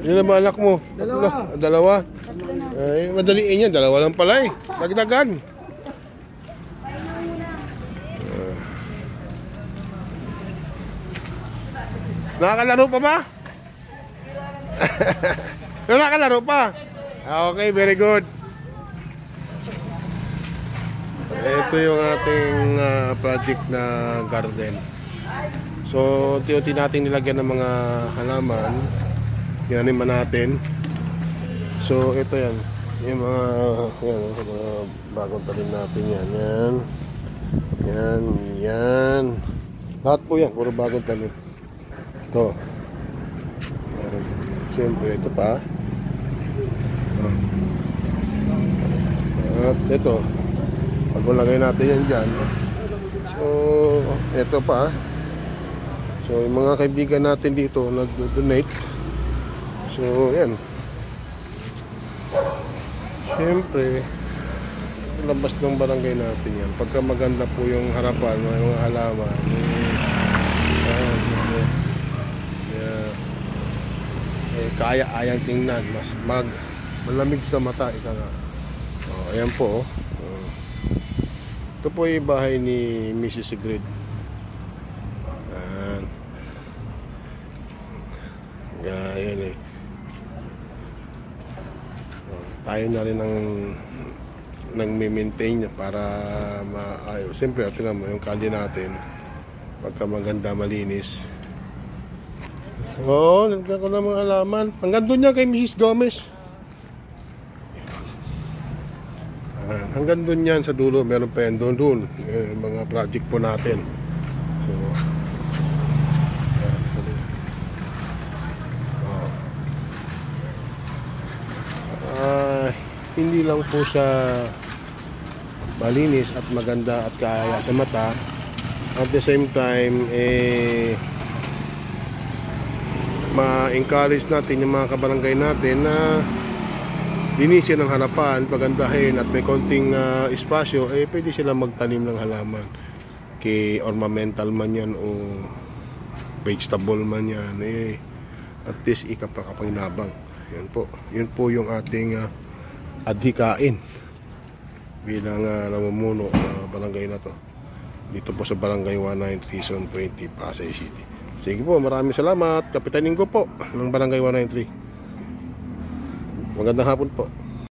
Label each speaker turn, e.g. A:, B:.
A: Yun na ba anak mo? Dalawa. Ay, madaliin yan. Dalawa lang pala eh. Dagdagan. Nakakalaro pa ba? Nakakalaro pa? Okay, very good. Ito yung ating project na garden. So, unti-unti natin nilagyan ng mga halaman. Tinaniman natin. So, ito yan. Yung mga bagong talim natin yan. Yan. Lahat po yan. Puro bagong talim. Ito. Siyempre, ito pa. At ito. Pag ulagay natin yan dyan. So, ito pa. So, yung mga kaibigan natin dito nag-donate. So, yan. Siyempre, labas ng barangay natin yan. Pagka maganda po yung harapan, mga halaman. Kaya-ayang tingnan. Mas malamig sa mata. Ika nga. Ayan po. Ito po yung bahay ni Mrs. Sigrid. Yan eh. Tayo na rin nang maintain para maayos. Siyempre, tingnan mo yung kalye natin. Pagka maganda, malinis. Oo, nagkakaroon ko ng mga halaman. Hanggang doon niya kay Mrs. Gomez. Hanggang doon yan sa dulo. Meron pa yan doon. Mga project po natin. So, hindi lang po siya malinis at maganda at kaya sa mata. At the same time, ma-encourage natin yung mga kabarangay natin na linisin ng harapan, pagandahin at may konting espasyo, pwede sila magtanim ng halaman. Kay ornamental man yan o vegetable man yan, at least ikapakapaginabang. Yun po yung ating adhikain bilang namumuno sa barangay na to. Dito po sa Barangay 193 Zone 20, Pasay City. Sige po, maraming salamat. Kapitanin ko po ng Barangay 193. Magandang hapon po.